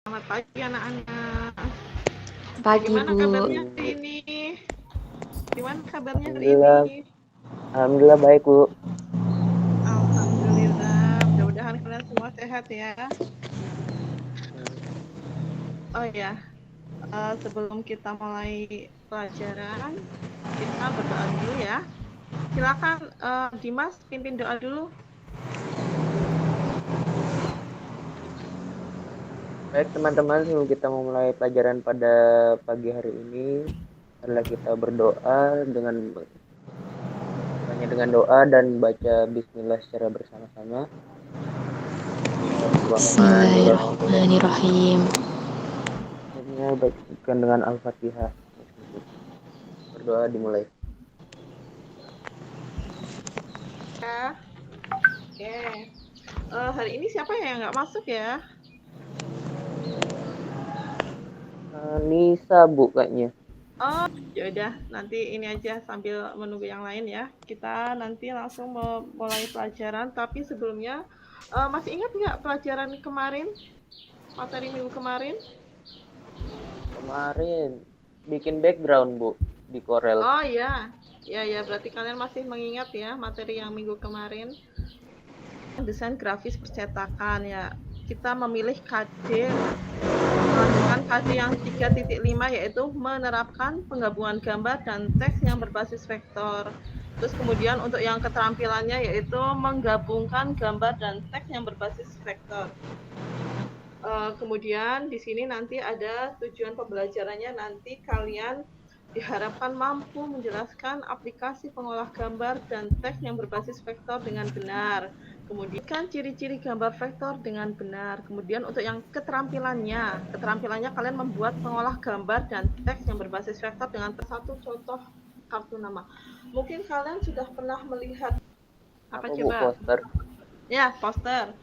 Selamat pagi anak-anak. Pagi, Gimana Bu. kabarnya hari ini? Gimana kabarnya hari ini? Alhamdulillah, alhamdulillah baik Bu. Alhamdulillah. Mudah-mudahan kalian semua sehat ya. Oh ya, sebelum kita mulai pelajaran, kita berdoa dulu ya. Silakan Dimas pimpin doa dulu. Baik teman-teman, sebelum kita memulai pelajaran pada pagi hari ini, adalah kita berdoa dengan doa dan baca Bismillah secara bersama-sama. Bismillahirrahmanirrahim. Akhirnya bacakan dengan Al-Fatihah. Berdoa dimulai. Ya. Oke. Hari ini siapa yang nggak masuk ya? Nisa Bu kayaknya. Oh, ya udah, nanti ini aja sambil menunggu yang lain ya. Kita nanti langsung mulai pelajaran, tapi sebelumnya masih ingat nggak pelajaran kemarin? Materi minggu kemarin? Kemarin bikin background Bu di Corel. Oh iya. Ya, berarti kalian masih mengingat ya materi yang minggu kemarin. Desain grafis percetakan ya. Kita memilih KD melanjutkan KD yang 3.5 yaitu menerapkan penggabungan gambar dan teks yang berbasis vektor. Terus kemudian untuk yang keterampilannya yaitu menggabungkan gambar dan teks yang berbasis vektor. Kemudian di sini nanti ada tujuan pembelajarannya, nanti kalian diharapkan mampu menjelaskan aplikasi pengolah gambar dan teks yang berbasis vektor dengan benar. Kemudian ciri-ciri gambar vektor dengan benar. Kemudian untuk yang keterampilannya kalian membuat pengolah gambar dan teks yang berbasis vektor dengan satu contoh kartu nama. Mungkin kalian sudah pernah melihat apa Bu, coba? poster. Ya, poster.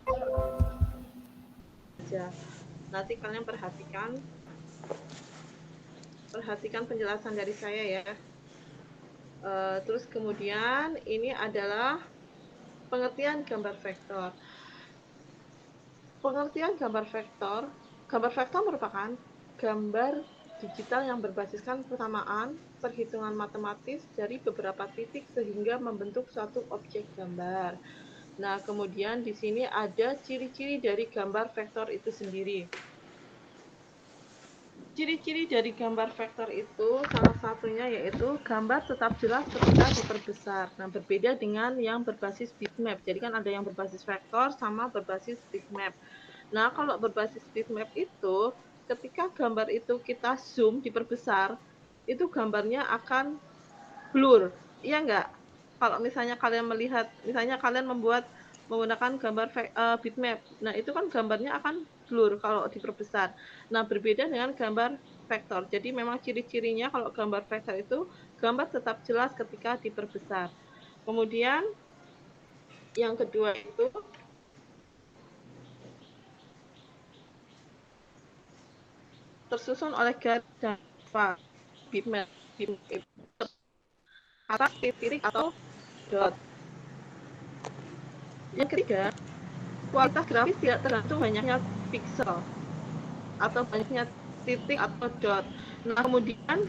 Nanti kalian perhatikan penjelasan dari saya ya. Terus kemudian ini adalah pengertian gambar vektor. Gambar vektor merupakan gambar digital yang berbasiskan persamaan perhitungan matematis dari beberapa titik sehingga membentuk suatu objek gambar. Nah, kemudian di sini ada ciri-ciri dari gambar vektor itu sendiri. Ciri-ciri dari gambar vektor itu salah satunya yaitu gambar tetap jelas ketika diperbesar. Nah, berbeda dengan yang berbasis bitmap. Jadi kan ada yang berbasis vektor sama berbasis bitmap. Nah, kalau berbasis bitmap itu ketika gambar itu kita zoom diperbesar, itu gambarnya akan blur. Iya enggak? Kalau misalnya kalian melihat, misalnya kalian menggunakan gambar bitmap. Nah, itu kan gambarnya akan blur kalau diperbesar. Nah, berbeda dengan gambar vektor. Jadi memang ciri-cirinya kalau gambar vektor itu gambar tetap jelas ketika diperbesar. Kemudian yang kedua itu tersusun oleh garis dan bitmap atas titik atau dot. Yang ketiga, kualitas grafis tidak tergantung banyaknya pixel atau banyaknya titik atau dot. Nah, kemudian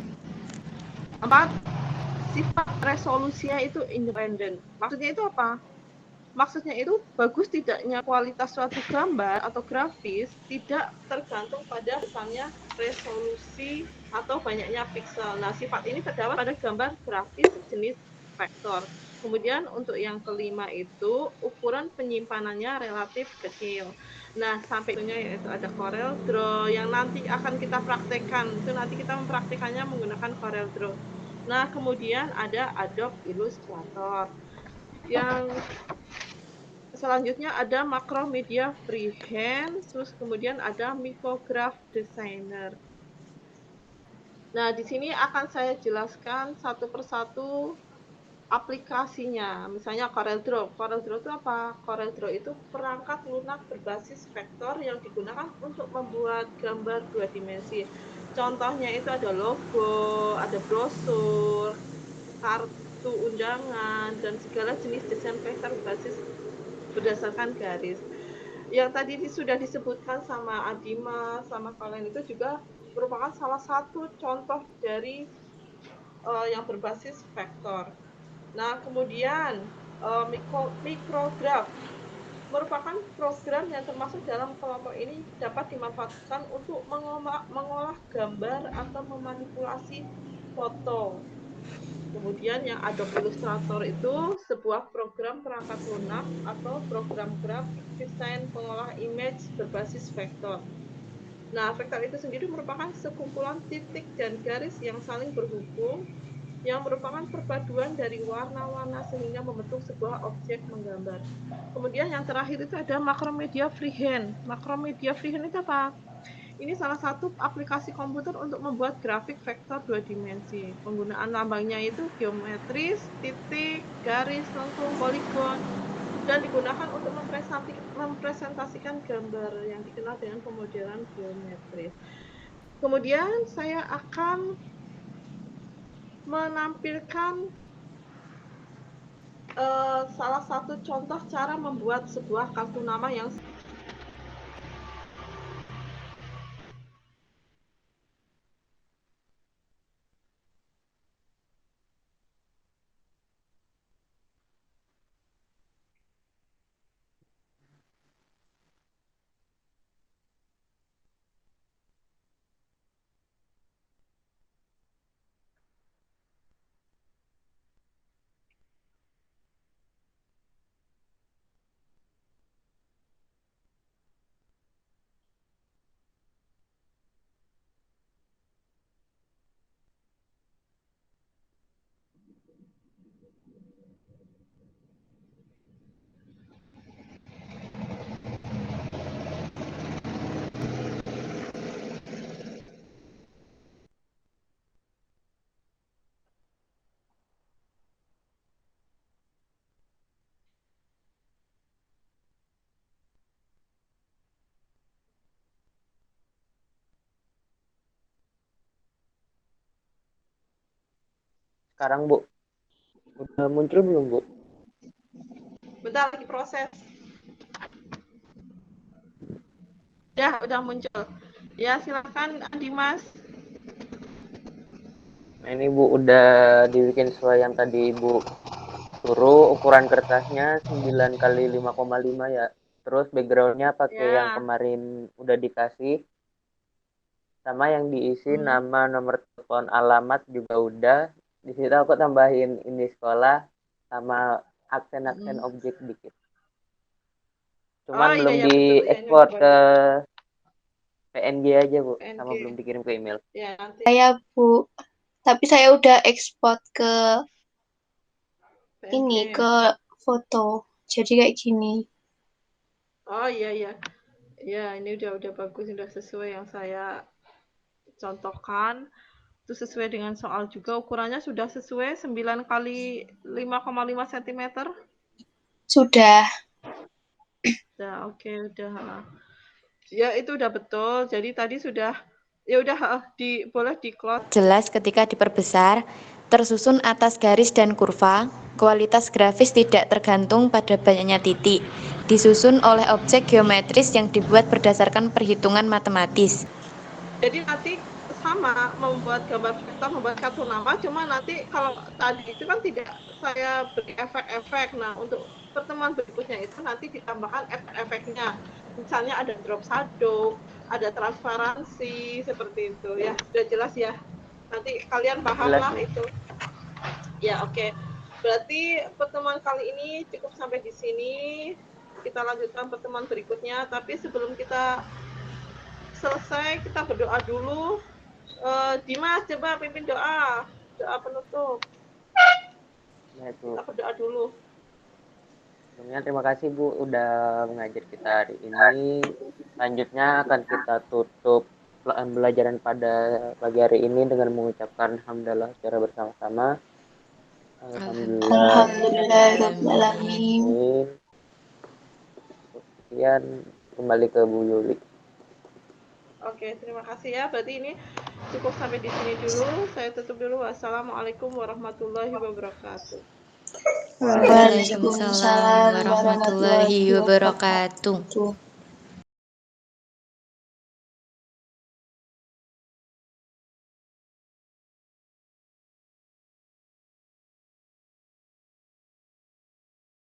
4, sifat resolusinya itu independen. Maksudnya itu apa? Maksudnya itu bagus tidaknya kualitas suatu gambar atau grafis tidak tergantung pada misalnya resolusi atau banyaknya pixel. Nah, sifat ini terdapat pada gambar grafis jenis vektor. Kemudian untuk yang kelima itu ukuran penyimpanannya relatif kecil. Nah, sampai itunya yaitu ada Corel Draw yang nanti akan kita praktekkan. Itu nanti kita mempraktekannya menggunakan Corel Draw. Nah, kemudian ada Adobe Illustrator. Yang selanjutnya ada Macromedia Freehand, terus kemudian ada Micrograph Designer. Nah, di sini akan saya jelaskan satu persatu aplikasinya. Misalnya CorelDRAW. CorelDRAW itu apa? CorelDRAW itu perangkat lunak berbasis vektor yang digunakan untuk membuat gambar 2 dimensi. Contohnya itu ada logo, ada brosur, kartu undangan, dan segala jenis desain vektor berbasis berdasarkan garis. yang tadi sudah disebutkan sama Adima, sama kalian itu juga merupakan salah satu contoh dari yang berbasis vektor. Nah, kemudian mikrograph merupakan program yang termasuk dalam kelompok ini dapat dimanfaatkan untuk mengolah gambar atau memanipulasi foto. Kemudian yang Adobe Illustrator itu sebuah program perangkat lunak atau program grafik desain pengolah image berbasis vektor. Nah, vektor itu sendiri merupakan sekumpulan titik dan garis yang saling berhubung yang merupakan perpaduan dari warna-warna sehingga membentuk sebuah objek menggambar. Kemudian yang terakhir itu ada Macromedia Freehand. Macromedia Freehand itu apa? Ini salah satu aplikasi komputer untuk membuat grafik vektor 2 dimensi. Penggunaan lambangnya itu geometris, titik, garis, lengkung, poligon, dan digunakan untuk mempresentasikan gambar yang dikenal dengan pemodelan geometris. Kemudian saya akan menampilkan salah satu contoh cara membuat sebuah kartu nama yang Sekarang Bu, udah muncul belum Bu? bentar lagi proses. Ya, udah muncul. Ya, silakan Dimas. Nah ini Bu udah dibikin sesuai yang tadi Ibu suruh, ukuran kertasnya 9 kali 5,5 ya. Terus backgroundnya pakai yang Ya. kemarin udah dikasih. Sama yang diisi nama, nomor telepon, alamat juga udah. Di situ aku tambahin ini sekolah sama aksen-aksen objek dikit. Cuman Oh iya belum ya betul ya, ini diekspor udah ke bagus. PNG aja Bu, sama PNG. belum dikirim ke email. Ya, nanti Saya Bu, tapi saya udah ekspor ke PNG. ini ke foto. Jadi kayak gini. Oh iya ya. Ya, ini udah bagus, udah sesuai yang saya contohkan. Itu sesuai dengan soal juga, ukurannya sudah sesuai 9 kali 5,5 cm. Sudah. Udah, oke, udah. Ya, itu udah betul. Jadi tadi sudah ya udah boleh di close. Jelas ketika diperbesar, tersusun atas garis dan kurva, kualitas grafis tidak tergantung pada banyaknya titik. Disusun oleh objek geometris yang dibuat berdasarkan perhitungan matematis. Jadi nanti sama membuat gambar vektor, membuat kartu nama, cuma nanti kalau tadi itu kan tidak saya beri efek-efek. Nah, untuk pertemuan berikutnya itu nanti ditambahkan efek-efeknya. Misalnya ada drop shadow, ada transparansi, seperti itu ya. Sudah jelas ya? Nanti kalian paham Jelas, lah Bu. itu. Ya, oke. Berarti pertemuan kali ini cukup sampai di sini. Kita lanjutkan pertemuan berikutnya, tapi sebelum kita selesai kita berdoa dulu. Dimas coba pimpin doa penutup. Nah, itu. Kita berdoa dulu. Sebelumnya terima kasih Bu udah mengajar kita hari ini. Selanjutnya akan kita tutup pembelajaran pada pagi hari ini dengan mengucapkan alhamdulillah secara bersama-sama. Alhamdulillahirrahmanirrahim. Kemudian kembali ke Bu Yuli. Oke, terima kasih ya. Berarti ini cukup sampai di sini dulu. Saya tutup dulu. Wassalamualaikum warahmatullahi wabarakatuh. Waalaikumsalam warahmatullahi wabarakatuh.